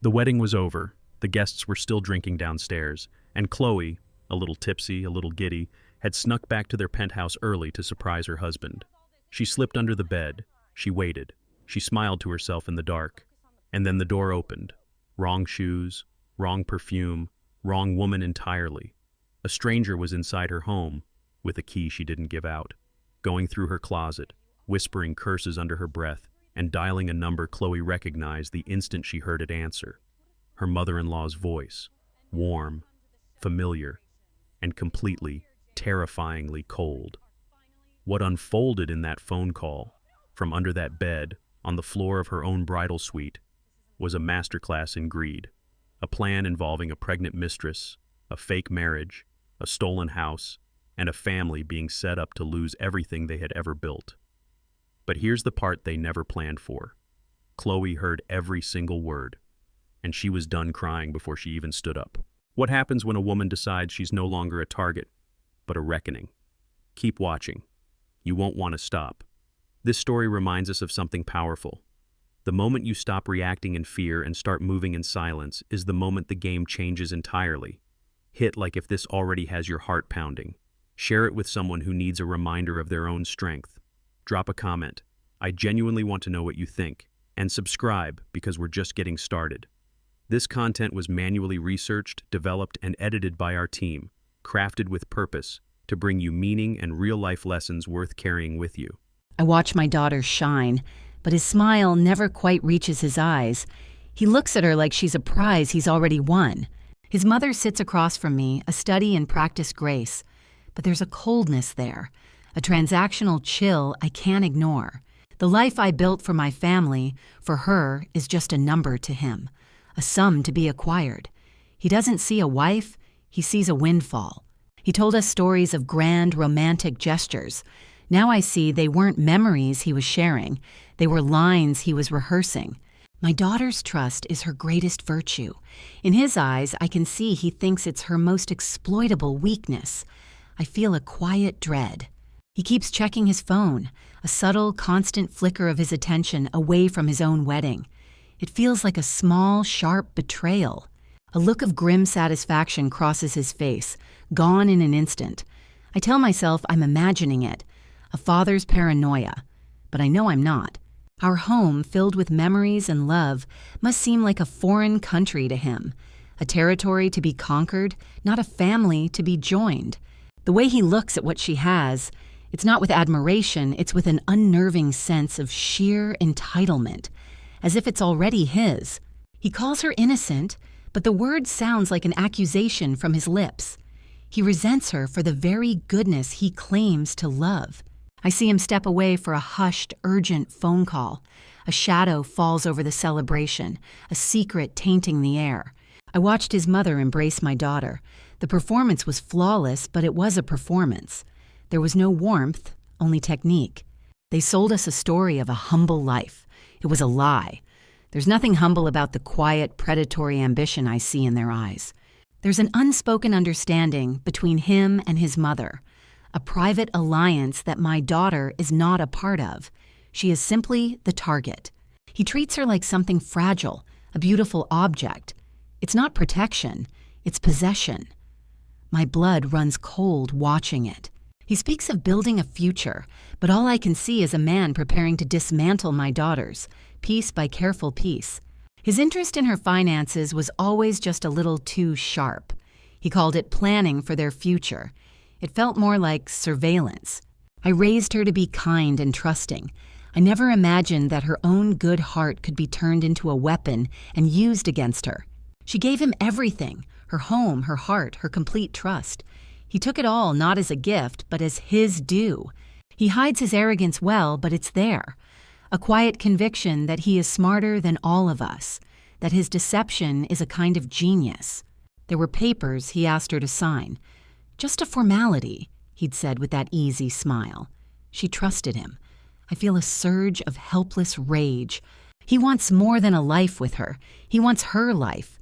The wedding was over, the guests were still drinking downstairs, and Chloe, a little tipsy, a little giddy, had snuck back to their penthouse early to surprise her husband. She slipped under the bed, she waited, she smiled to herself in the dark, and then the door opened. Wrong shoes, wrong perfume, wrong woman entirely. A stranger was inside her home, with a key she didn't give out, going through her closet, whispering curses under her breath, and dialing a number Chloe recognized the instant she heard it answer. Her mother-in-law's voice, warm, familiar, and completely, terrifyingly cold. What unfolded in that phone call, from under that bed, on the floor of her own bridal suite, was a masterclass in greed, a plan involving a pregnant mistress, a fake marriage, a stolen house, and a family being set up to lose everything they had ever built. But here's the part they never planned for. Chloe heard every single word, and she was done crying before she even stood up. What happens when a woman decides she's no longer a target, but a reckoning? Keep watching. You won't want to stop. This story reminds us of something powerful. The moment you stop reacting in fear and start moving in silence is the moment the game changes entirely. Hit like if this already has your heart pounding. Share it with someone who needs a reminder of their own strength. Drop a comment. I genuinely want to know what you think. And subscribe, because we're just getting started. This content was manually researched, developed, and edited by our team, crafted with purpose to bring you meaning and real-life lessons worth carrying with you. I watch my daughter shine, but his smile never quite reaches his eyes. He looks at her like she's a prize he's already won. His mother sits across from me, a study in practiced grace. But there's a coldness there, a transactional chill I can't ignore. The life I built for my family, for her, is just a number to him, a sum to be acquired. He doesn't see a wife, he sees a windfall. He told us stories of grand, romantic gestures. Now I see they weren't memories he was sharing, they were lines he was rehearsing. My daughter's trust is her greatest virtue. In his eyes, I can see he thinks it's her most exploitable weakness. I feel a quiet dread. He keeps checking his phone, a subtle, constant flicker of his attention away from his own wedding. It feels like a small, sharp betrayal. A look of grim satisfaction crosses his face, gone in an instant. I tell myself I'm imagining it, a father's paranoia, but I know I'm not. Our home, filled with memories and love, must seem like a foreign country to him, a territory to be conquered, not a family to be joined. The way he looks at what she has, it's not with admiration, it's with an unnerving sense of sheer entitlement, as if it's already his. He calls her innocent, but the word sounds like an accusation from his lips. He resents her for the very goodness he claims to love. I see him step away for a hushed, urgent phone call. A shadow falls over the celebration, a secret tainting the air. I watched his mother embrace my daughter. The performance was flawless, but it was a performance. There was no warmth, only technique. They sold us a story of a humble life. It was a lie. There's nothing humble about the quiet, predatory ambition I see in their eyes. There's an unspoken understanding between him and his mother, a private alliance that my daughter is not a part of. She is simply the target. He treats her like something fragile, a beautiful object. It's not protection, it's possession. My blood runs cold watching it. He speaks of building a future, but all I can see is a man preparing to dismantle my daughters, piece by careful piece. His interest in her finances was always just a little too sharp. He called it planning for their future. It felt more like surveillance. I raised her to be kind and trusting. I never imagined that her own good heart could be turned into a weapon and used against her. She gave him everything, her home, her heart, her complete trust. He took it all not as a gift, but as his due. He hides his arrogance well, but it's there. A quiet conviction that he is smarter than all of us, that his deception is a kind of genius. There were papers he asked her to sign. Just a formality, he'd said with that easy smile. She trusted him. I feel a surge of helpless rage. He wants more than a life with her. He wants her life.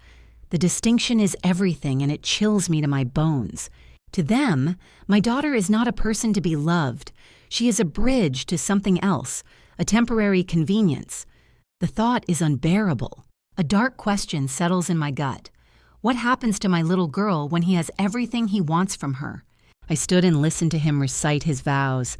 The distinction is everything, and it chills me to my bones. To them, my daughter is not a person to be loved. She is a bridge to something else, a temporary convenience. The thought is unbearable. A dark question settles in my gut. What happens to my little girl when he has everything he wants from her? I stood and listened to him recite his vows.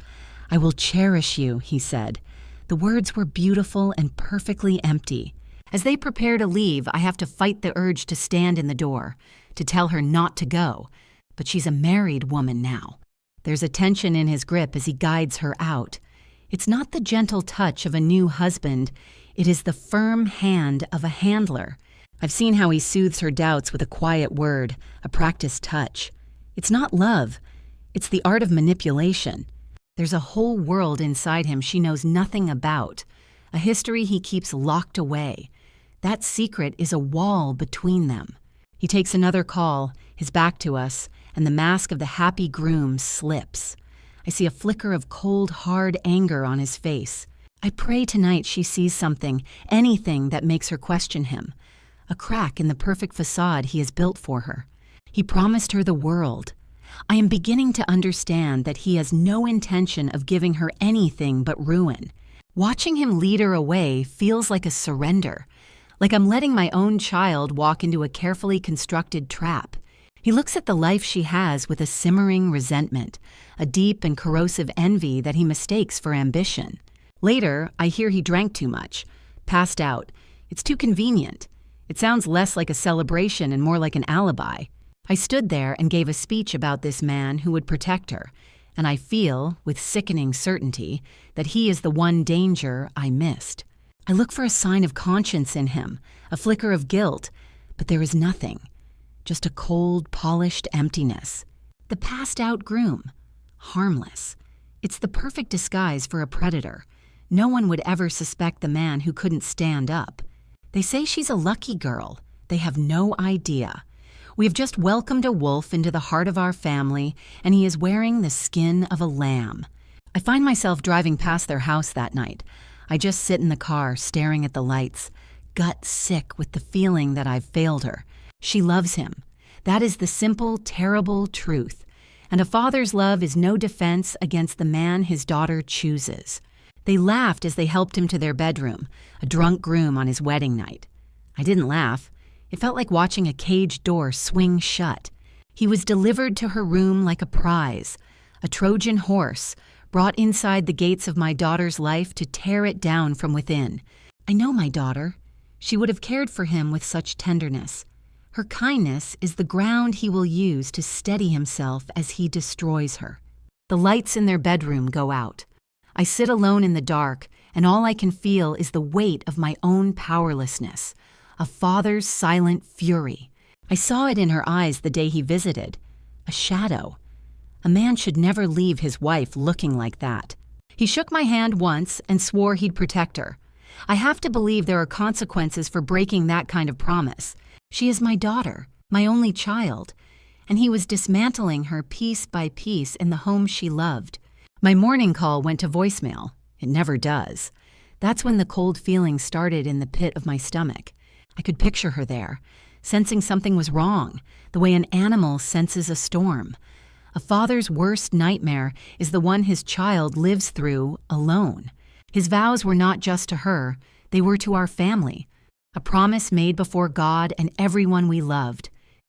"I will cherish you," he said. The words were beautiful and perfectly empty. As they prepare to leave, I have to fight the urge to stand in the door, to tell her not to go. But she's a married woman now. There's a tension in his grip as he guides her out. It's not the gentle touch of a new husband. It is the firm hand of a handler. I've seen how he soothes her doubts with a quiet word, a practiced touch. It's not love. It's the art of manipulation. There's a whole world inside him she knows nothing about, a history he keeps locked away. That secret is a wall between them. He takes another call, his back to us, and the mask of the happy groom slips. I see a flicker of cold, hard anger on his face. I pray tonight she sees something, anything that makes her question him. A crack in the perfect facade he has built for her. He promised her the world. I am beginning to understand that he has no intention of giving her anything but ruin. Watching him lead her away feels like a surrender, like I'm letting my own child walk into a carefully constructed trap. He looks at the life she has with a simmering resentment, a deep and corrosive envy that he mistakes for ambition. Later, I hear he drank too much, passed out. It's too convenient. It sounds less like a celebration and more like an alibi. I stood there and gave a speech about this man who would protect her, and I feel, with sickening certainty, that he is the one danger I missed. I look for a sign of conscience in him, a flicker of guilt, but there is nothing. Just a cold, polished emptiness. The passed-out groom. Harmless. It's the perfect disguise for a predator. No one would ever suspect the man who couldn't stand up. They say she's a lucky girl. They have no idea. We have just welcomed a wolf into the heart of our family, and he is wearing the skin of a lamb. I find myself driving past their house that night. I just sit in the car, staring at the lights, gut sick with the feeling that I've failed her. She loves him. That is the simple, terrible truth. And a father's love is no defense against the man his daughter chooses. They laughed as they helped him to their bedroom, a drunk groom on his wedding night. I didn't laugh. It felt like watching a cage door swing shut. He was delivered to her room like a prize, a Trojan horse, brought inside the gates of my daughter's life to tear it down from within. I know my daughter. She would have cared for him with such tenderness. Her kindness is the ground he will use to steady himself as he destroys her. The lights in their bedroom go out. I sit alone in the dark, and all I can feel is the weight of my own powerlessness, a father's silent fury. I saw it in her eyes the day he visited. A shadow. A man should never leave his wife looking like that. He shook my hand once and swore he'd protect her. I have to believe there are consequences for breaking that kind of promise. She is my daughter, my only child, and he was dismantling her piece by piece in the home she loved. My morning call went to voicemail. It never does. That's when the cold feeling started in the pit of my stomach. I could picture her there, sensing something was wrong, the way an animal senses a storm. A father's worst nightmare is the one his child lives through alone. His vows were not just to her, they were to our family. A promise made before God and everyone we loved.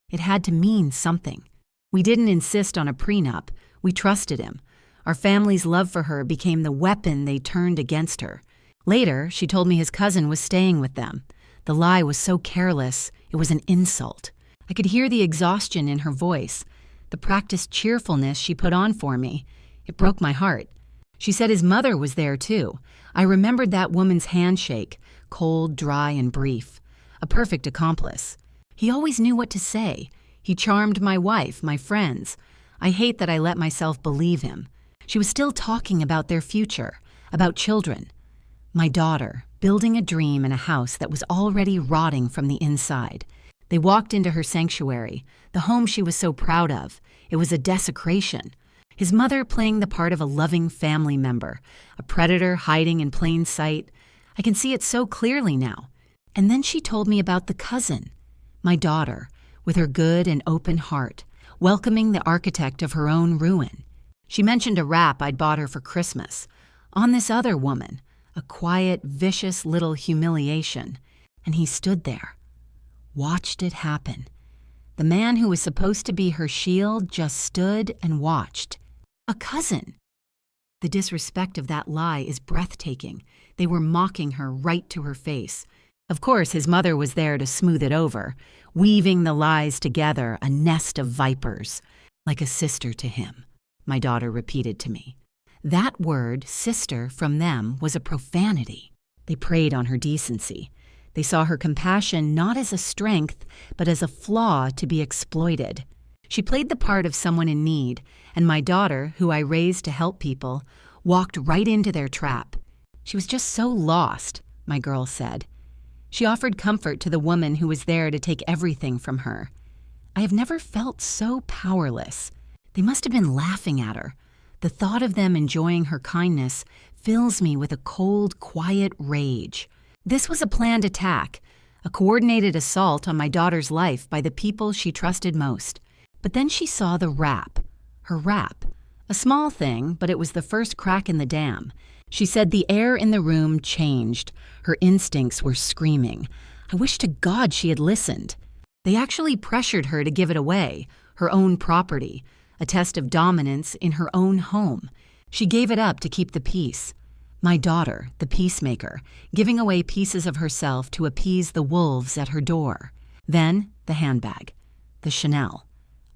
It had to mean something. We didn't insist on a prenup. We trusted him. Our family's love for her became the weapon they turned against her. Later, she told me his cousin was staying with them. The lie was so careless, it was an insult. I could hear the exhaustion in her voice, the practiced cheerfulness she put on for me. It broke my heart. She said his mother was there too. I remembered that woman's handshake, cold, dry, and brief. A perfect accomplice. He always knew what to say. He charmed my wife, my friends. I hate that I let myself believe him. She was still talking about their future, about children. My daughter, building a dream in a house that was already rotting from the inside. They walked into her sanctuary, the home she was so proud of. It was a desecration. His mother playing the part of a loving family member, a predator hiding in plain sight. I can see it so clearly now. And then she told me about the cousin, my daughter, with her good and open heart, welcoming the architect of her own ruin. She mentioned a wrap I'd bought her for Christmas. On this other woman, a quiet, vicious little humiliation. And he stood there, watched it happen. The man who was supposed to be her shield just stood and watched. A cousin. The disrespect of that lie is breathtaking. They were mocking her right to her face. Of course, his mother was there to smooth it over, weaving the lies together, a nest of vipers. Like a sister to him, my daughter repeated to me. That word, sister, from them was a profanity. They preyed on her decency. They saw her compassion not as a strength, but as a flaw to be exploited. She played the part of someone in need, and my daughter, who I raised to help people, walked right into their trap. She was just so lost, my girl said. She offered comfort to the woman who was there to take everything from her. I have never felt so powerless. They must have been laughing at her. The thought of them enjoying her kindness fills me with a cold, quiet rage. This was a planned attack, a coordinated assault on my daughter's life by the people she trusted most. But then she saw the rap, her rap. A small thing, but it was the first crack in the dam. She said the air in the room changed. Her instincts were screaming. I wish to God she had listened. They actually pressured her to give it away, her own property, a test of dominance in her own home. She gave it up to keep the peace. My daughter, the peacemaker, giving away pieces of herself to appease the wolves at her door. Then, the handbag, the Chanel.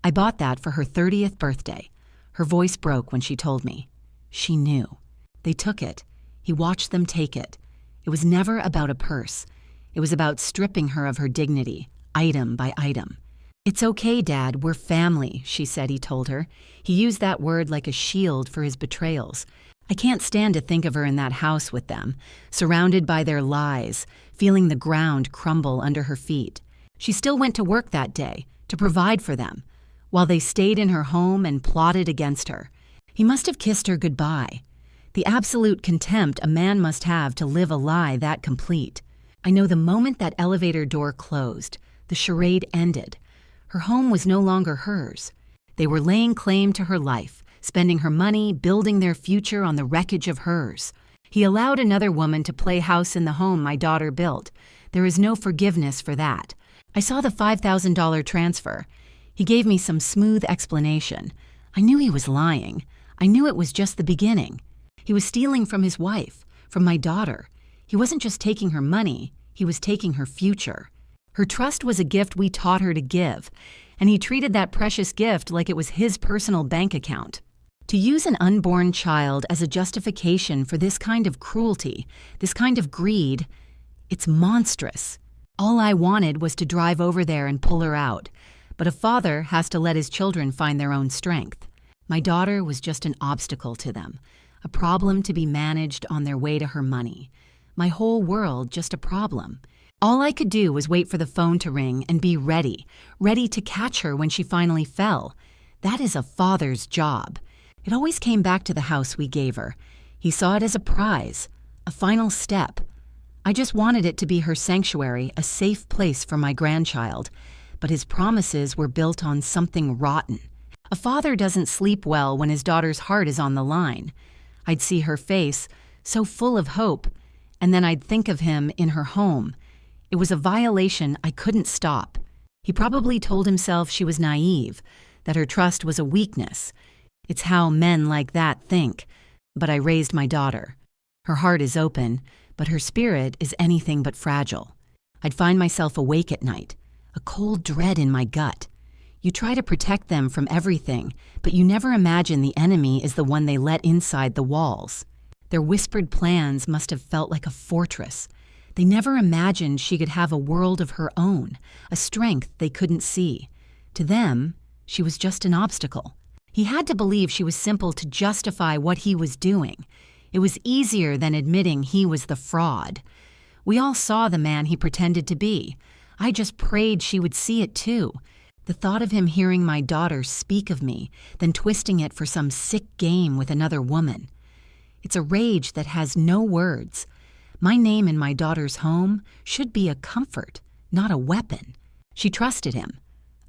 I bought that for her 30th birthday. Her voice broke when she told me. She knew. They took it. He watched them take it. It was never about a purse. It was about stripping her of her dignity, item by item. It's okay, Dad, we're family, she said he told her. He used that word like a shield for his betrayals. I can't stand to think of her in that house with them, surrounded by their lies, feeling the ground crumble under her feet. She still went to work that day, to provide for them, while they stayed in her home and plotted against her. He must have kissed her goodbye. The absolute contempt a man must have to live a lie that complete. I know the moment that elevator door closed, the charade ended. Her home was no longer hers. They were laying claim to her life, spending her money, building their future on the wreckage of hers. He allowed another woman to play house in the home my daughter built. There is no forgiveness for that. I saw the $5,000 transfer. He gave me some smooth explanation. I knew he was lying. I knew it was just the beginning. He was stealing from his wife, from my daughter. He wasn't just taking her money, he was taking her future. Her trust was a gift we taught her to give, and he treated that precious gift like it was his personal bank account. To use an unborn child as a justification for this kind of cruelty, this kind of greed, it's monstrous. All I wanted was to drive over there and pull her out, but a father has to let his children find their own strength. My daughter was just an obstacle to them, a problem to be managed on their way to her money. My whole world just a problem. All I could do was wait for the phone to ring and be ready to catch her when she finally fell. That is a father's job. It always came back to the house we gave her. He saw it as a prize, a final step. I just wanted it to be her sanctuary, a safe place for my grandchild. But his promises were built on something rotten. A father doesn't sleep well when his daughter's heart is on the line. I'd see her face, so full of hope, and then I'd think of him in her home. It was a violation I couldn't stop. He probably told himself she was naive, that her trust was a weakness. It's how men like that think. But I raised my daughter. Her heart is open, but her spirit is anything but fragile. I'd find myself awake at night, a cold dread in my gut. You try to protect them from everything, but you never imagine the enemy is the one they let inside the walls. Their whispered plans must have felt like a fortress. They never imagined she could have a world of her own, a strength they couldn't see. To them, she was just an obstacle. He had to believe she was simple to justify what he was doing. It was easier than admitting he was the fraud. We all saw the man he pretended to be. I just prayed she would see it too. The thought of him hearing my daughter speak of me, then twisting it for some sick game with another woman. It's a rage that has no words. My name in my daughter's home should be a comfort, not a weapon. She trusted him.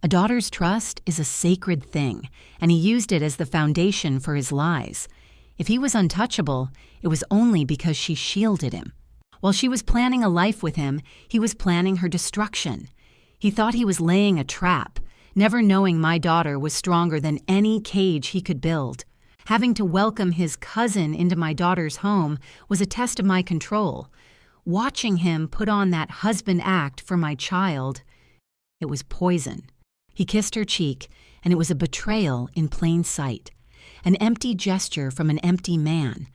A daughter's trust is a sacred thing, and he used it as the foundation for his lies. If he was untouchable, it was only because she shielded him. While she was planning a life with him, he was planning her destruction. He thought he was laying a trap, never knowing my daughter was stronger than any cage he could build. Having to welcome his cousin into my daughter's home was a test of my control. Watching him put on that husband act for my child, it was poison. He kissed her cheek, and it was a betrayal in plain sight. An empty gesture from an empty man.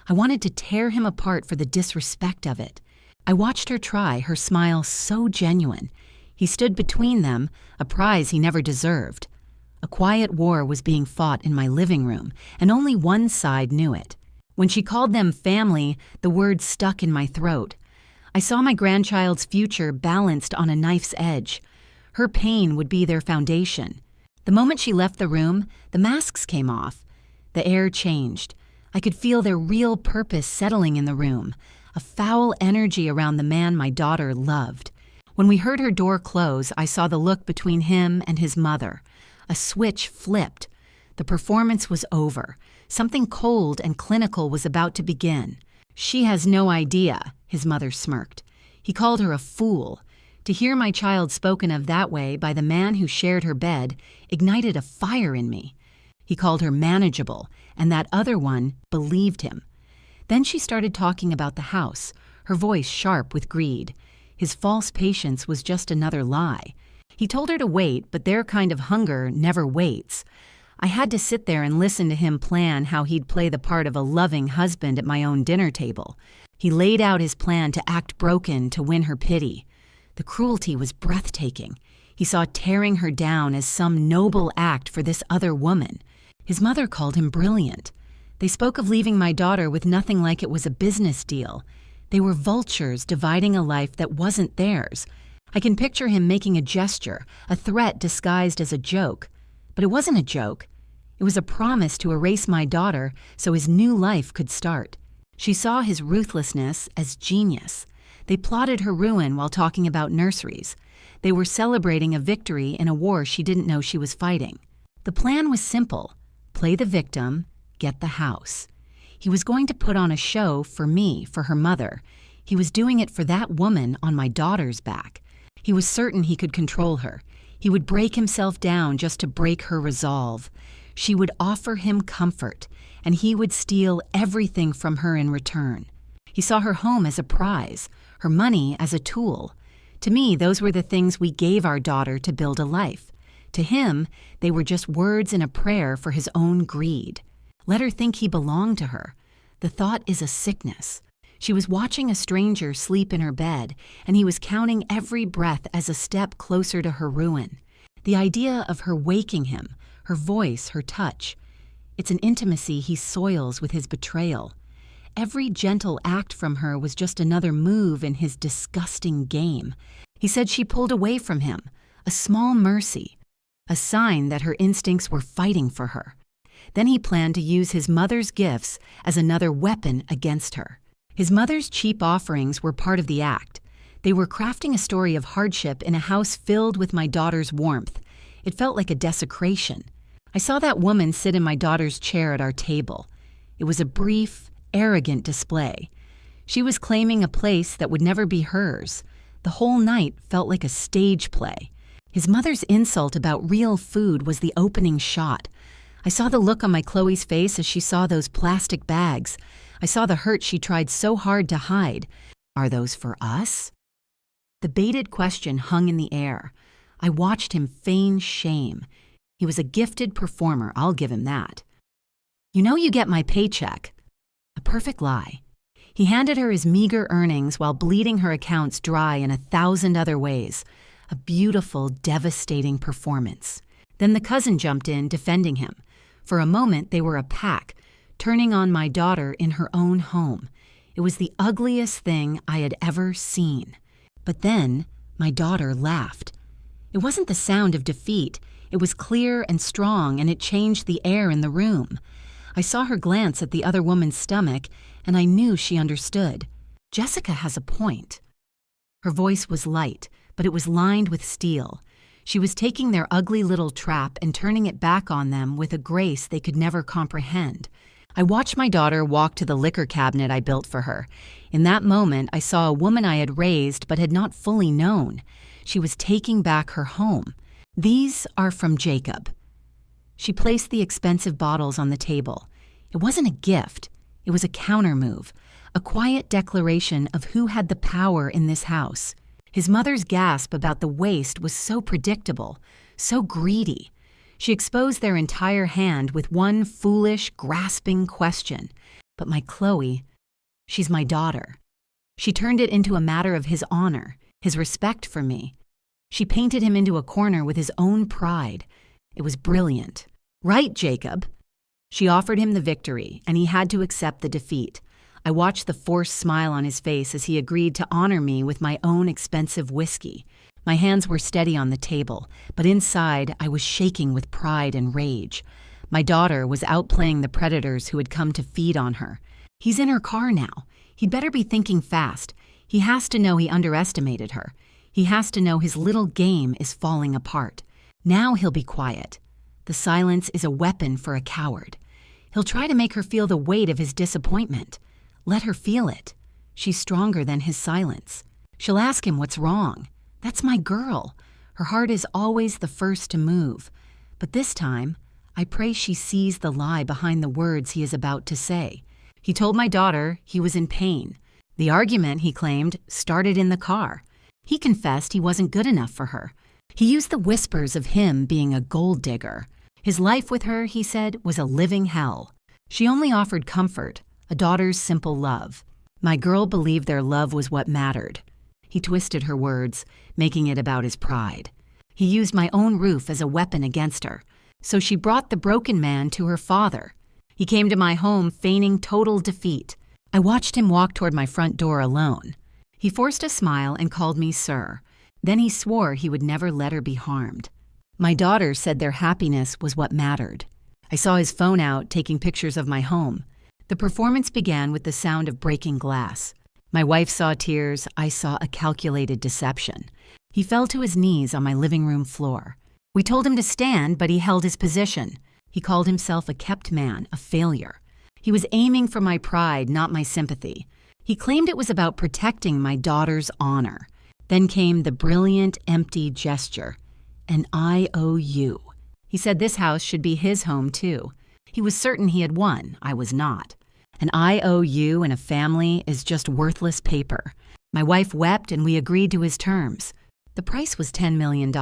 I wanted to tear him apart for the disrespect of it. I watched her try, her smile so genuine. He stood between them, a prize he never deserved. A quiet war was being fought in my living room, and only one side knew it. When she called them family, the word stuck in my throat. I saw my grandchild's future balanced on a knife's edge. Her pain would be their foundation. The moment she left the room, the masks came off. The air changed. I could feel their real purpose settling in the room, a foul energy around the man my daughter loved. When we heard her door close, I saw the look between him and his mother. A switch flipped. The performance was over. Something cold and clinical was about to begin. "She has no idea," his mother smirked. He called her a fool. To hear my child spoken of that way by the man who shared her bed ignited a fire in me. He called her manageable, and that other one believed him. Then she started talking about the house, her voice sharp with greed. His false patience was just another lie. He told her to wait, but their kind of hunger never waits. I had to sit there and listen to him plan how he'd play the part of a loving husband at my own dinner table. He laid out his plan to act broken to win her pity. The cruelty was breathtaking. He saw tearing her down as some noble act for this other woman. His mother called him brilliant. They spoke of leaving my daughter with nothing like it was a business deal. They were vultures dividing a life that wasn't theirs. I can picture him making a gesture, a threat disguised as a joke. But it wasn't a joke. It was a promise to erase my daughter so his new life could start. She saw his ruthlessness as genius. They plotted her ruin while talking about nurseries. They were celebrating a victory in a war she didn't know she was fighting. The plan was simple. Play the victim, get the house. He was going to put on a show for me, for her mother. He was doing it for that woman on my daughter's back. He was certain he could control her. He would break himself down just to break her resolve. She would offer him comfort, and he would steal everything from her in return. He saw her home as a prize, her money as a tool. To me, those were the things we gave our daughter to build a life. To him, they were just words in a prayer for his own greed. Let her think he belonged to her. The thought is a sickness. She was watching a stranger sleep in her bed, and he was counting every breath as a step closer to her ruin. The idea of her waking him, her voice, her touch. It's an intimacy he soils with his betrayal. Every gentle act from her was just another move in his disgusting game. He said she pulled away from him, a small mercy, a sign that her instincts were fighting for her. Then he planned to use his mother's gifts as another weapon against her. His mother's cheap offerings were part of the act. They were crafting a story of hardship in a house filled with my daughter's warmth. It felt like a desecration. I saw that woman sit in my daughter's chair at our table. It was a brief, arrogant display. She was claiming a place that would never be hers. The whole night felt like a stage play. His mother's insult about real food was the opening shot. I saw the look on my Chloe's face as she saw those plastic bags. I saw the hurt she tried so hard to hide. Are those for us? The baited question hung in the air. I watched him feign shame. He was a gifted performer, I'll give him that. "You know you get my paycheck." A perfect lie. He handed her his meager earnings while bleeding her accounts dry in 1,000 other ways. A beautiful, devastating performance. Then the cousin jumped in, defending him. For a moment, they were a pack, turning on my daughter in her own home. It was the ugliest thing I had ever seen. But then, my daughter laughed. It wasn't the sound of defeat. It was clear and strong, and it changed the air in the room. I saw her glance at the other woman's stomach, and I knew she understood. Jessica has a point. Her voice was light, but it was lined with steel. She was taking their ugly little trap and turning it back on them with a grace they could never comprehend. I watched my daughter walk to the liquor cabinet I built for her. In that moment, I saw a woman I had raised but had not fully known. She was taking back her home. These are from Jacob. She placed the expensive bottles on the table. It wasn't a gift. It was a counter move, a quiet declaration of who had the power in this house. His mother's gasp about the waste was so predictable, so greedy. She exposed their entire hand with one foolish, grasping question. But my Chloe, she's my daughter. She turned it into a matter of his honor, his respect for me. She painted him into a corner with his own pride. It was brilliant. Right, Jacob. She offered him the victory, and he had to accept the defeat. I watched the forced smile on his face as he agreed to honor me with my own expensive whiskey. My hands were steady on the table, but inside I was shaking with pride and rage. My daughter was outplaying the predators who had come to feed on her. He's in her car now. He'd better be thinking fast. He has to know he underestimated her. He has to know his little game is falling apart. Now he'll be quiet. The silence is a weapon for a coward. He'll try to make her feel the weight of his disappointment. Let her feel it. She's stronger than his silence. She'll ask him what's wrong. That's my girl. Her heart is always the first to move. But this time, I pray she sees the lie behind the words he is about to say. He told my daughter he was in pain. The argument, he claimed, started in the car. He confessed he wasn't good enough for her. He used the whispers of him being a gold digger. His life with her, he said, was a living hell. She only offered comfort, a daughter's simple love. My girl believed their love was what mattered. He twisted her words, making it about his pride. He used my own roof as a weapon against her. So she brought the broken man to her father. He came to my home feigning total defeat. I watched him walk toward my front door alone. He forced a smile and called me sir. Then he swore he would never let her be harmed. My daughter said their happiness was what mattered. I saw his phone out, taking pictures of my home. The performance began with the sound of breaking glass. My wife saw tears. I saw a calculated deception. He fell to his knees on my living room floor. We told him to stand, but he held his position. He called himself a kept man, a failure. He was aiming for my pride, not my sympathy. He claimed it was about protecting my daughter's honor. Then came the brilliant, empty gesture. An IOU. He said this house should be his home, too. He was certain he had won. I was not. An IOU in a family is just worthless paper. My wife wept and we agreed to his terms. The price was $10 million,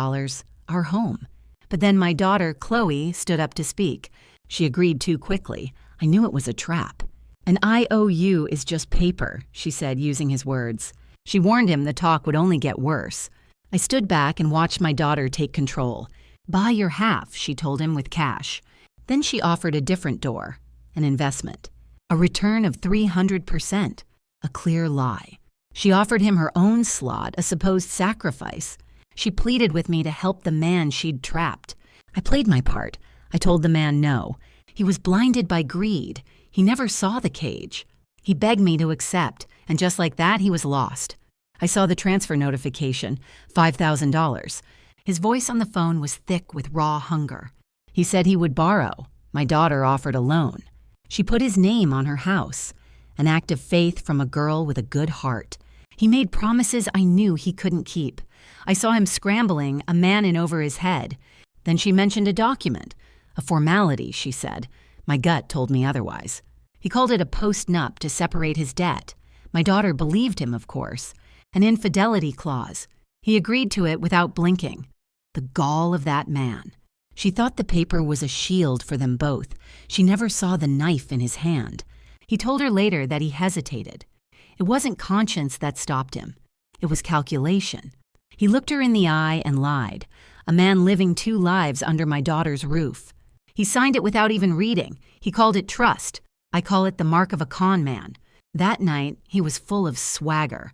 our home. But then my daughter, Chloe, stood up to speak. She agreed too quickly. I knew it was a trap. An IOU is just paper, she said, using his words. She warned him the talk would only get worse. I stood back and watched my daughter take control. Buy your half, she told him, with cash. Then she offered a different door, an investment. A return of 300%, a clear lie. She offered him her own slot, a supposed sacrifice. She pleaded with me to help the man she'd trapped. I played my part. I told the man no. He was blinded by greed. He never saw the cage. He begged me to accept, and just like that, he was lost. I saw the transfer notification, $5,000. His voice on the phone was thick with raw hunger. He said he would borrow. My daughter offered a loan. She put his name on her house, an act of faith from a girl with a good heart. He made promises I knew he couldn't keep. I saw him scrambling, a man in over his head. Then she mentioned a document. A formality, she said. My gut told me otherwise. He called it a post-nup to separate his debt. My daughter believed him, of course. An infidelity clause. He agreed to it without blinking. The gall of that man. She thought the paper was a shield for them both. She never saw the knife in his hand. He told her later that he hesitated. It wasn't conscience that stopped him. It was calculation. He looked her in the eye and lied. A man living two lives under my daughter's roof. He signed it without even reading. He called it trust. I call it the mark of a con man. That night, he was full of swagger,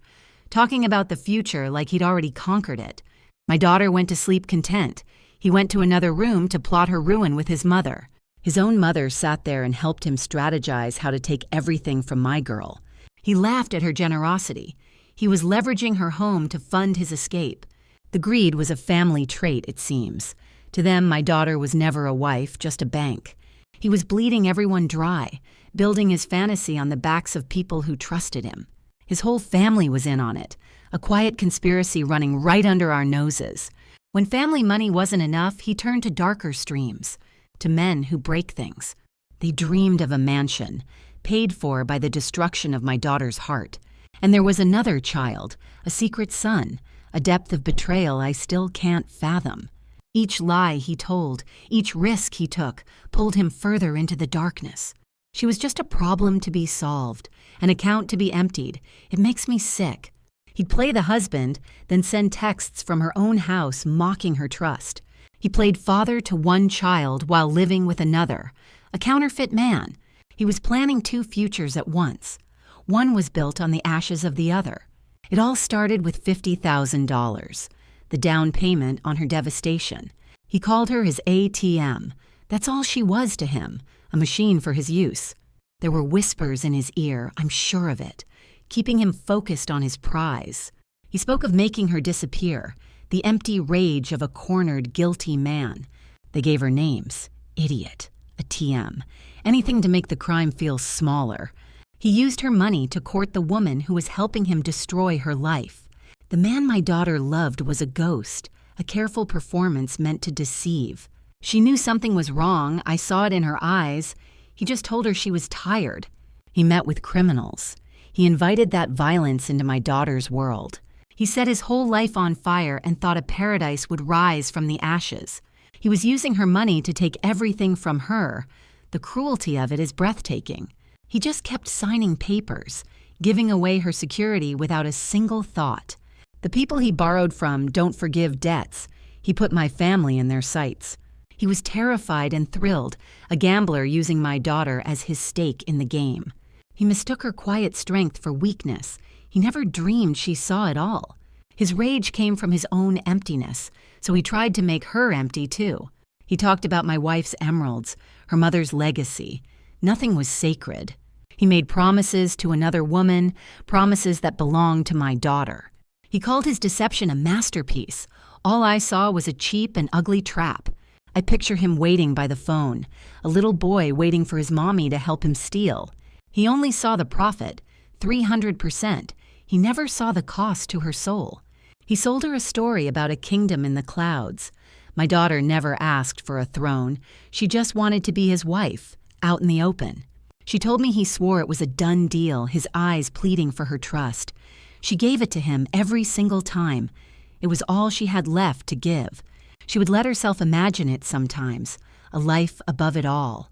talking about the future like he'd already conquered it. My daughter went to sleep content. He went to another room to plot her ruin with his mother. His own mother sat there and helped him strategize how to take everything from my girl. He laughed at her generosity. He was leveraging her home to fund his escape. The greed was a family trait, it seems. To them, my daughter was never a wife, just a bank. He was bleeding everyone dry, building his fantasy on the backs of people who trusted him. His whole family was in on it, a quiet conspiracy running right under our noses. When family money wasn't enough, he turned to darker streams, to men who break things. They dreamed of a mansion, paid for by the destruction of my daughter's heart. And there was another child, a secret son, a depth of betrayal I still can't fathom. Each lie he told, each risk he took, pulled him further into the darkness. She was just a problem to be solved, an account to be emptied. It makes me sick. He'd play the husband, then send texts from her own house mocking her trust. He played father to one child while living with another, a counterfeit man. He was planning two futures at once. One was built on the ashes of the other. It all started with $50,000, the down payment on her devastation. He called her his ATM. That's all she was to him, a machine for his use. There were whispers in his ear, I'm sure of it, keeping him focused on his prize. He spoke of making her disappear, the empty rage of a cornered, guilty man. They gave her names, idiot, a TM, anything to make the crime feel smaller. He used her money to court the woman who was helping him destroy her life. The man my daughter loved was a ghost, a careful performance meant to deceive. She knew something was wrong, I saw it in her eyes. He just told her she was tired. He met with criminals. He invited that violence into my daughter's world. He set his whole life on fire and thought a paradise would rise from the ashes. He was using her money to take everything from her. The cruelty of it is breathtaking. He just kept signing papers, giving away her security without a single thought. The people he borrowed from don't forgive debts. He put my family in their sights. He was terrified and thrilled, a gambler using my daughter as his stake in the game. He mistook her quiet strength for weakness. He never dreamed she saw it all. His rage came from his own emptiness, so he tried to make her empty too. He talked about my wife's emeralds, her mother's legacy. Nothing was sacred. He made promises to another woman, promises that belonged to my daughter. He called his deception a masterpiece. All I saw was a cheap and ugly trap. I picture him waiting by the phone, a little boy waiting for his mommy to help him steal. He only saw the profit, 300%. He never saw the cost to her soul. He sold her a story about a kingdom in the clouds. My daughter never asked for a throne. She just wanted to be his wife, out in the open. She told me he swore it was a done deal, his eyes pleading for her trust. She gave it to him every single time. It was all she had left to give. She would let herself imagine it sometimes, a life above it all.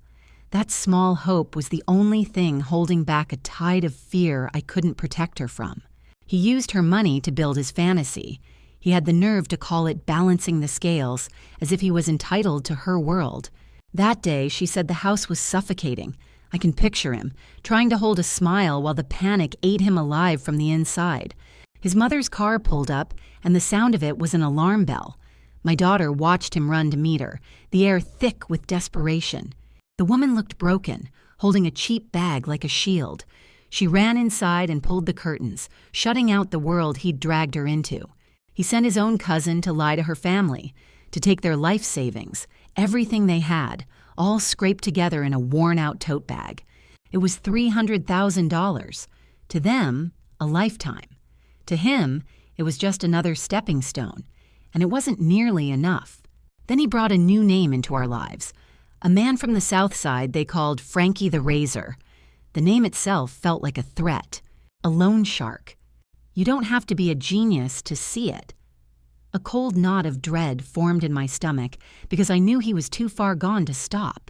That small hope was the only thing holding back a tide of fear I couldn't protect her from. He used her money to build his fantasy. He had the nerve to call it balancing the scales, as if he was entitled to her world. That day, she said the house was suffocating. I can picture him, trying to hold a smile while the panic ate him alive from the inside. His mother's car pulled up, and the sound of it was an alarm bell. My daughter watched him run to meet her, the air thick with desperation. The woman looked broken, holding a cheap bag like a shield. She ran inside and pulled the curtains, shutting out the world he'd dragged her into. He sent his own cousin to lie to her family, to take their life savings, everything they had, all scraped together in a worn-out tote bag. It was $300,000. To them, a lifetime. To him, it was just another stepping stone, and it wasn't nearly enough. Then he brought a new name into our lives, a man from the South Side they called Frankie the Razor. The name itself felt like a threat, a loan shark. You don't have to be a genius to see it. A cold knot of dread formed in my stomach because I knew he was too far gone to stop.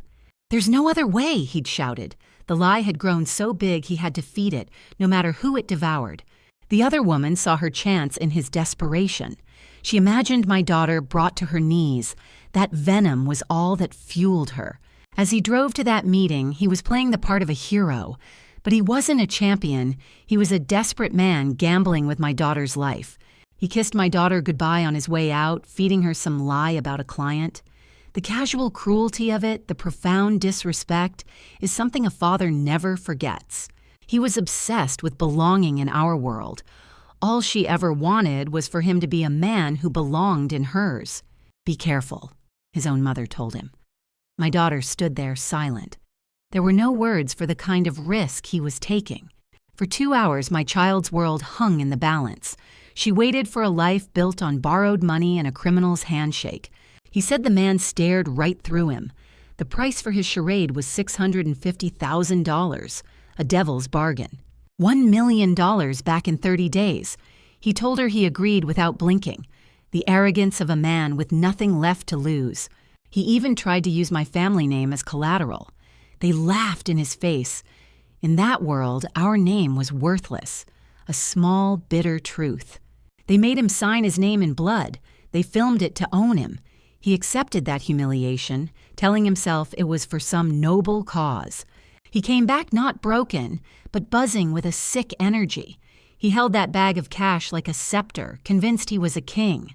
"There's no other way," he'd shouted. The lie had grown so big he had to feed it, no matter who it devoured. The other woman saw her chance in his desperation. She imagined my daughter brought to her knees. That venom was all that fueled her. As he drove to that meeting, he was playing the part of a hero. But he wasn't a champion. He was a desperate man gambling with my daughter's life. He kissed my daughter goodbye on his way out, feeding her some lie about a client. The casual cruelty of it, the profound disrespect, is something a father never forgets. He was obsessed with belonging in our world. All she ever wanted was for him to be a man who belonged in hers. "Be careful," his own mother told him. My daughter stood there silent. There were no words for the kind of risk he was taking. For 2 hours, my child's world hung in the balance. She waited for a life built on borrowed money and a criminal's handshake. He said the man stared right through him. The price for his charade was $650,000, a devil's bargain. $1 million back in 30 days. He told her he agreed without blinking. The arrogance of a man with nothing left to lose. He even tried to use my family name as collateral. They laughed in his face. In that world, our name was worthless. A small, bitter truth. They made him sign his name in blood. They filmed it to own him. He accepted that humiliation, telling himself it was for some noble cause. He came back not broken, but buzzing with a sick energy. He held that bag of cash like a scepter, convinced he was a king.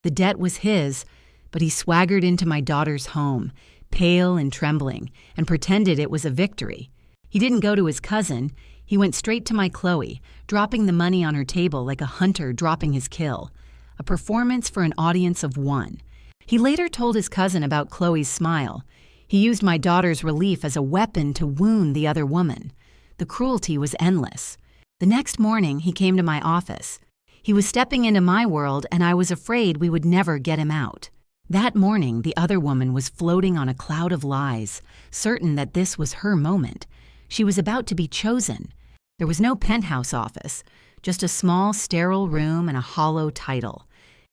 The debt was his, but he swaggered into my daughter's home, pale and trembling, and pretended it was a victory. He didn't go to his cousin. He went straight to my Chloe, dropping the money on her table like a hunter dropping his kill. A performance for an audience of one. He later told his cousin about Chloe's smile. He used my daughter's relief as a weapon to wound the other woman. The cruelty was endless. The next morning, he came to my office. He was stepping into my world, and I was afraid we would never get him out. That morning, the other woman was floating on a cloud of lies, certain that this was her moment. She was about to be chosen. There was no penthouse office, just a small, sterile room and a hollow title.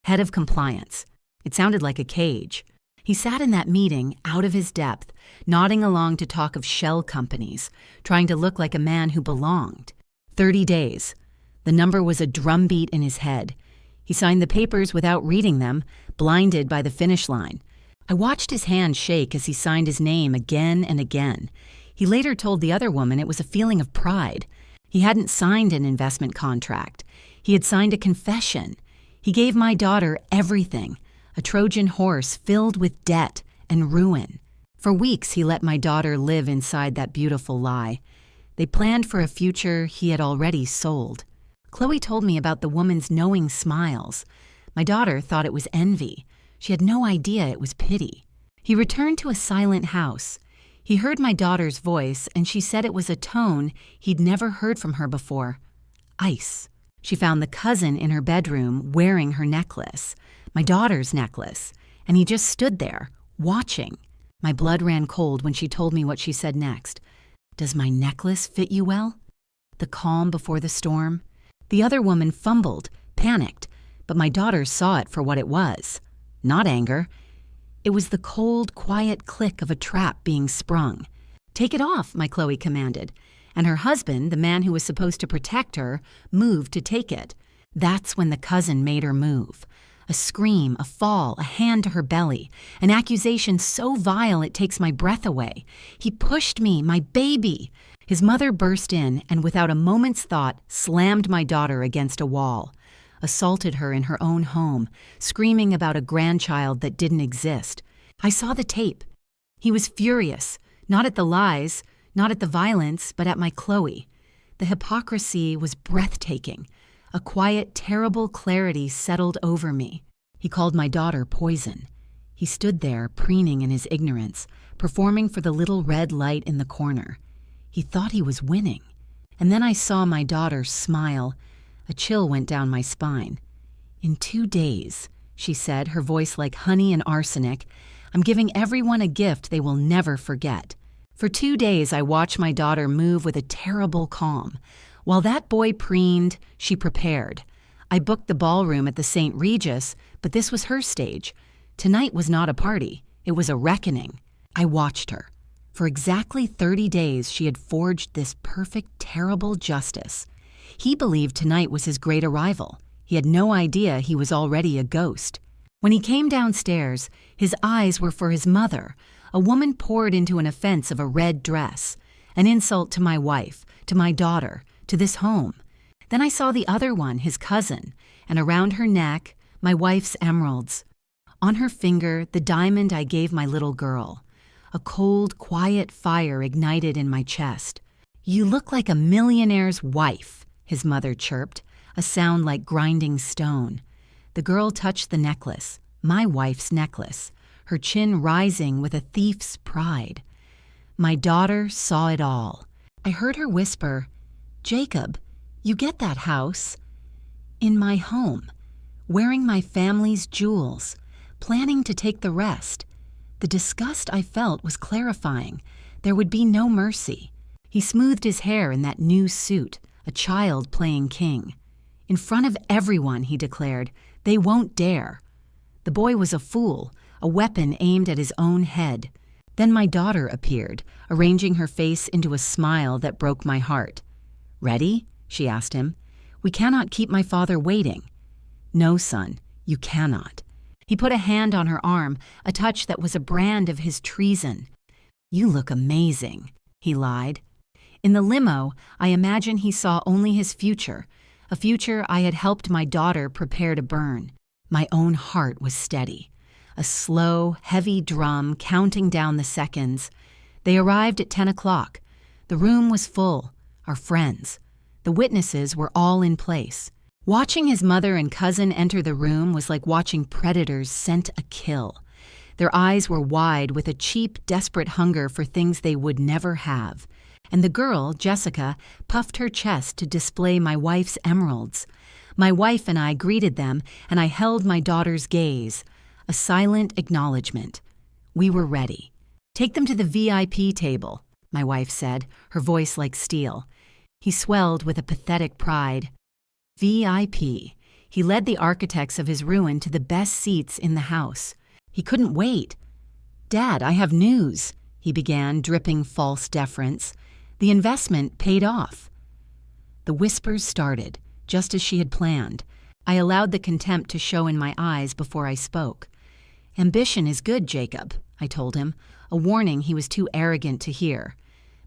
Head of compliance. It sounded like a cage. He sat in that meeting, out of his depth, nodding along to talk of shell companies, trying to look like a man who belonged. 30 days. The number was a drumbeat in his head. He signed the papers without reading them, blinded by the finish line. I watched his hand shake as he signed his name again and again. He later told the other woman it was a feeling of pride. He hadn't signed an investment contract. He had signed a confession. He gave my daughter everything, a Trojan horse filled with debt and ruin. For weeks, he let my daughter live inside that beautiful lie. They planned for a future he had already sold. Chloe told me about the woman's knowing smiles. My daughter thought it was envy. She had no idea it was pity. He returned to a silent house. He heard my daughter's voice, and she said it was a tone he'd never heard from her before. Ice. She found the cousin in her bedroom wearing her necklace, my daughter's necklace, and he just stood there, watching. My blood ran cold when she told me what she said next. Does my necklace fit you well? The calm before the storm. The other woman fumbled, panicked, but my daughter saw it for what it was. Not anger. It was the cold, quiet click of a trap being sprung. Take it off, my Chloe commanded, and her husband, the man who was supposed to protect her, moved to take it. That's when the cousin made her move. A scream, a fall, a hand to her belly, an accusation so vile it takes my breath away. He pushed me, my baby. His mother burst in and without a moment's thought slammed my daughter against a wall. Assaulted her in her own home, screaming about a grandchild that didn't exist. I saw the tape. He was furious, not at the lies, not at the violence, but at my Chloe. The hypocrisy was breathtaking. A quiet, terrible clarity settled over me. He called my daughter poison. He stood there, preening in his ignorance, performing for the little red light in the corner. He thought he was winning. And then I saw my daughter smile. A chill went down my spine. In 2 days, she said, her voice like honey and arsenic, I'm giving everyone a gift they will never forget. For 2 days, I watched my daughter move with a terrible calm. While that boy preened, she prepared. I booked the ballroom at the St. Regis, but this was her stage. Tonight was not a party. It was a reckoning. I watched her. For exactly 30 days, she had forged this perfect, terrible justice. He believed tonight was his great arrival. He had no idea he was already a ghost. When he came downstairs, his eyes were for his mother, a woman poured into an offense of a red dress, an insult to my wife, to my daughter, to this home. Then I saw the other one, his cousin, and around her neck, my wife's emeralds. On her finger, the diamond I gave my little girl. A cold, quiet fire ignited in my chest. You look like a millionaire's wife, his mother chirped, a sound like grinding stone. The girl touched the necklace, my wife's necklace. her chin rising with a thief's pride. My daughter saw it all. I heard her whisper, "Jacob, you get that house?" In my home, wearing my family's jewels, planning to take the rest. The disgust I felt was clarifying. There would be no mercy. He smoothed his hair in that new suit, a child playing king. In front of everyone, he declared, "They won't dare." The boy was a fool, a weapon aimed at his own head. Then my daughter appeared, arranging her face into a smile that broke my heart. "Ready?" she asked him. "We cannot keep my father waiting." "No, son, you cannot." He put a hand on her arm, a touch that was a brand of his treason. "You look amazing," he lied. In the limo, I imagine he saw only his future, a future I had helped my daughter prepare to burn. My own heart was steady. A slow, heavy drum counting down the seconds. They arrived at 10 o'clock. The room was full, our friends. The witnesses were all in place. Watching his mother and cousin enter the room was like watching predators scent a kill. Their eyes were wide with a cheap, desperate hunger for things they would never have. And the girl, Jessica, puffed her chest to display my wife's emeralds. My wife and I greeted them, and I held my daughter's gaze, a silent acknowledgement. We were ready. "Take them to the VIP table," my wife said, her voice like steel. He swelled with a pathetic pride. VIP. He led the architects of his ruin to the best seats in the house. He couldn't wait. "Dad, I have news," he began, dripping false deference. "The investment paid off." The whispers started, just as she had planned. I allowed the contempt to show in my eyes before I spoke. "Ambition is good, Jacob," I told him, a warning he was too arrogant to hear.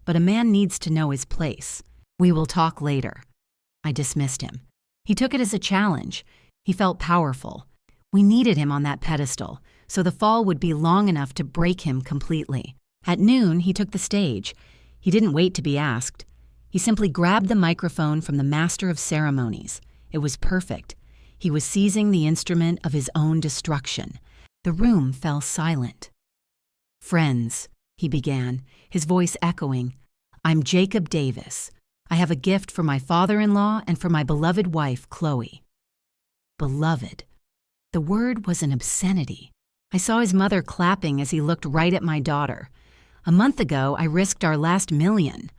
"But a man needs to know his place. We will talk later." I dismissed him. He took it as a challenge. He felt powerful. We needed him on that pedestal, so the fall would be long enough to break him completely. At noon, he took the stage. He didn't wait to be asked. He simply grabbed the microphone from the master of ceremonies. It was perfect. He was seizing the instrument of his own destruction. The room fell silent. "Friends," he began, his voice echoing, "I'm Jacob Davis. I have a gift for my father-in-law and for my beloved wife, Chloe." Beloved. The word was an obscenity. I saw his mother clapping as he looked right at my daughter. A month ago, I risked our last $1 million.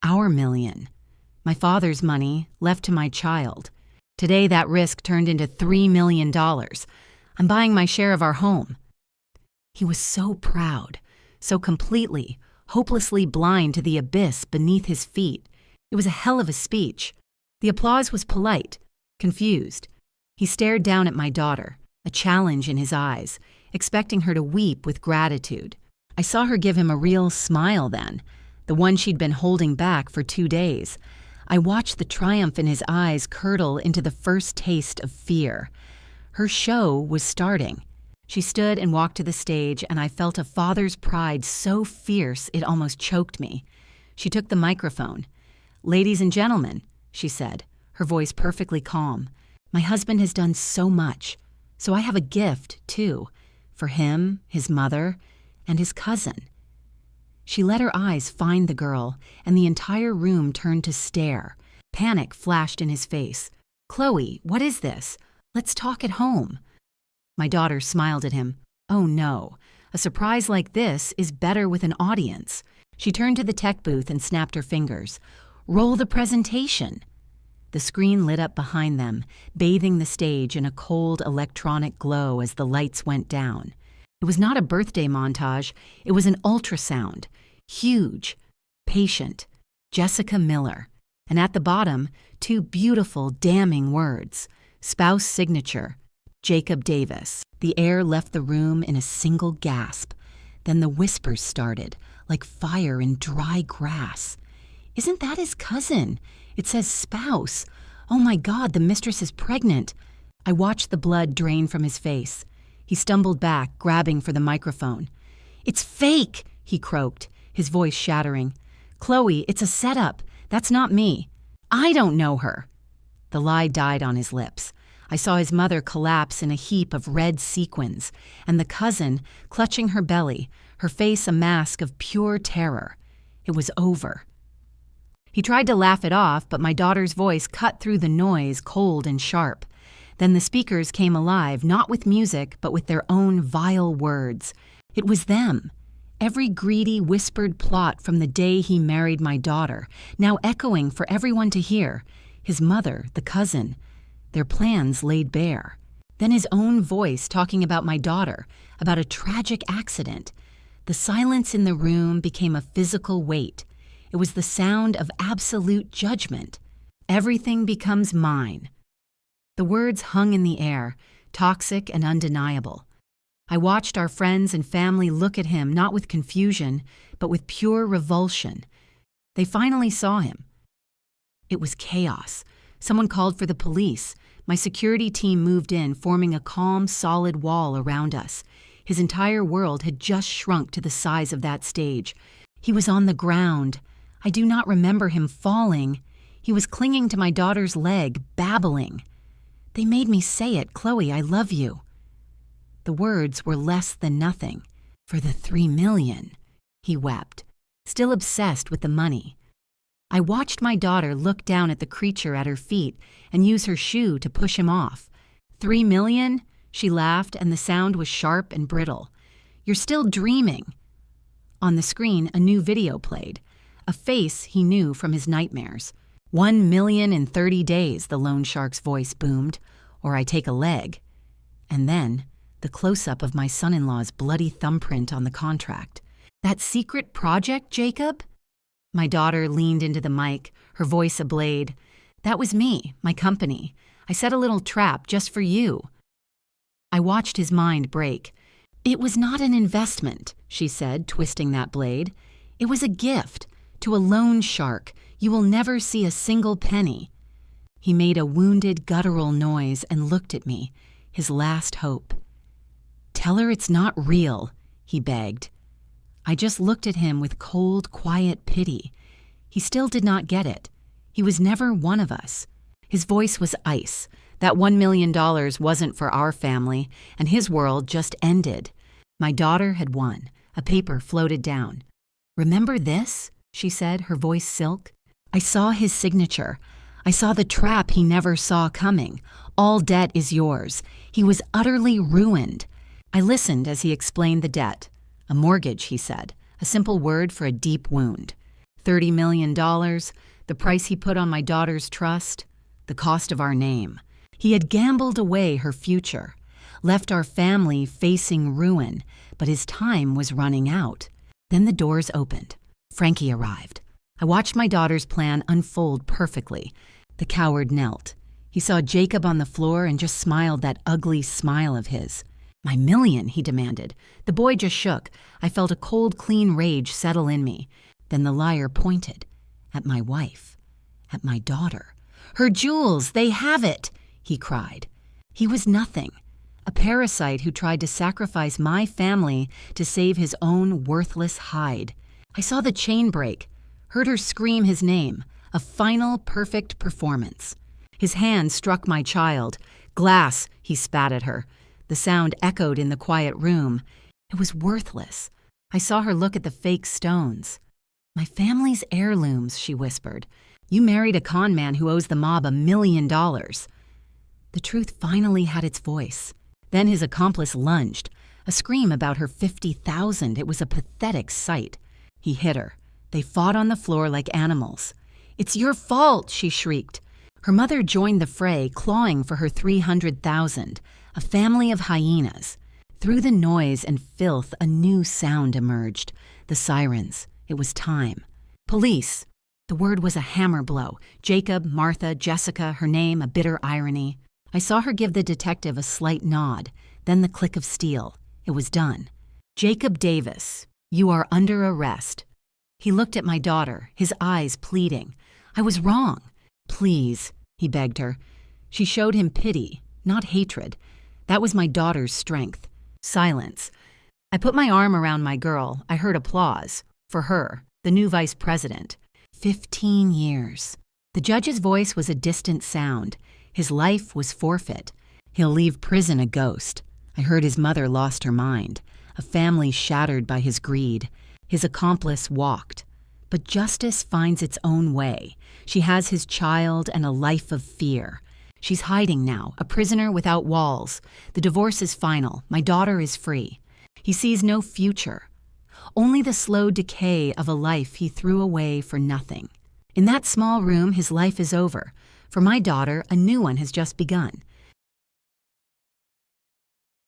Our $1 million. My father's money, left to my child. Today, that risk turned into $3 million. I'm buying my share of our home. He was so proud, so completely, hopelessly blind to the abyss beneath his feet. It was a hell of a speech. The applause was polite, confused. He stared down at my daughter, a challenge in his eyes, expecting her to weep with gratitude. I saw her give him a real smile then, the one she'd been holding back for 2 days. I watched the triumph in his eyes curdle into the first taste of fear. Her show was starting. She stood and walked to the stage, and I felt a father's pride so fierce it almost choked me. She took the microphone. "Ladies and gentlemen," she said, her voice perfectly calm, "my husband has done so much, so I have a gift, too, for him, his mother, and his cousin." She let her eyes find the girl, and the entire room turned to stare. Panic flashed in his face. "Chloe, what is this? Let's talk at home." My daughter smiled at him. "Oh no, a surprise like this is better with an audience." She turned to the tech booth and snapped her fingers. "Roll the presentation." The screen lit up behind them, bathing the stage in a cold electronic glow as the lights went down. It was not a birthday montage, it was an ultrasound. Huge, patient, Jessica Miller. And at the bottom, 2 beautiful, damning words. Spouse signature, Jacob Davis. The air left the room in a single gasp. Then the whispers started, like fire in dry grass. "Isn't that his cousin? It says spouse. Oh my God, the mistress is pregnant." I watched the blood drain from his face. He stumbled back, grabbing for the microphone. "It's fake," he croaked, his voice shattering. "Chloe, it's a setup. That's not me. I don't know her." The lie died on his lips. I saw his mother collapse in a heap of red sequins, and the cousin clutching her belly, her face a mask of pure terror. It was over. He tried to laugh it off, but my daughter's voice cut through the noise, cold and sharp. Then the speakers came alive, not with music, but with their own vile words. It was them. Every greedy, whispered plot from the day he married my daughter, now echoing for everyone to hear. His mother, the cousin, their plans laid bare. Then his own voice talking about my daughter, about a tragic accident. The silence in the room became a physical weight. It was the sound of absolute judgment. Everything becomes mine. The words hung in the air, toxic and undeniable. I watched our friends and family look at him not with confusion, but with pure revulsion. They finally saw him. It was chaos. Someone called for the police. My security team moved in, forming a calm, solid wall around us. His entire world had just shrunk to the size of that stage. He was on the ground. I do not remember him falling. He was clinging to my daughter's leg, babbling. They made me say it, "Chloe, I love you." The words were less than nothing. "For the $3 million, he wept, still obsessed with the money. I watched my daughter look down at the creature at her feet and use her shoe to push him off. $3 million? She laughed, and the sound was sharp and brittle. "You're still dreaming." On the screen, a new video played. A face he knew from his nightmares. 1 million in 30 days, the loan shark's voice boomed. Or I take a leg. And then, the close-up of my son-in-law's bloody thumbprint on the contract. "That secret project, Jacob?" My daughter leaned into the mic, her voice ablaze. "That was me, my company. I set a little trap just for you." I watched his mind break. "It was not an investment," she said, twisting that blade. "It was a gift to a loan shark. You will never see a single penny." He made a wounded, guttural noise and looked at me, his last hope. "Tell her it's not real," he begged. I just looked at him with cold, quiet pity. He still did not get it. He was never one of us. His voice was ice. That $1 million wasn't for our family, and his world just ended. My daughter had won. A paper floated down. "Remember this?" she said, her voice silk. I saw his signature. I saw the trap he never saw coming. "All debt is yours." He was utterly ruined. I listened as he explained the debt. "A mortgage," he said, a simple word for a deep wound. $30 million, the price he put on my daughter's trust, the cost of our name. He had gambled away her future, left our family facing ruin, but his time was running out. Then the doors opened. Frankie arrived. I watched my daughter's plan unfold perfectly. The coward knelt. He saw Jacob on the floor and just smiled that ugly smile of his. "My million," he demanded. The boy just shook. I felt a cold, clean rage settle in me. Then the liar pointed at my wife, at my daughter. "Her jewels, they have it!" he cried. He was nothing, a parasite who tried to sacrifice my family to save his own worthless hide. I saw the chain break, heard her scream his name, a final, perfect performance. His hand struck my child. "Glass," he spat at her. The sound echoed in the quiet room. It was worthless. I saw her look at the fake stones. "My family's heirlooms," she whispered. "You married a con man who owes the mob $1 million. The truth finally had its voice. Then his accomplice lunged. A scream about her 50,000. It was a pathetic sight. He hit her. They fought on the floor like animals. "It's your fault," she shrieked. Her mother joined the fray, clawing for her 300,000. A family of hyenas. Through the noise and filth, a new sound emerged. The sirens. It was time. "Police." The word was a hammer blow. Jacob, Martha, Jessica, her name, a bitter irony. I saw her give the detective a slight nod, then the click of steel. It was done. "Jacob Davis, you are under arrest." He looked at my daughter, his eyes pleading. I was wrong. "Please," he begged her. She showed him pity, not hatred. That was my daughter's strength. Silence. I put my arm around my girl. I heard applause. For her, the new vice president. 15 years. The judge's voice was a distant sound. His life was forfeit. He'll leave prison a ghost. I heard his mother lost her mind, a family shattered by his greed. His accomplice walked. But justice finds its own way. She has his child and a life of fear. She's hiding now, a prisoner without walls. The divorce is final. My daughter is free. He sees no future. Only the slow decay of a life he threw away for nothing. In that small room, his life is over. For my daughter, a new one has just begun.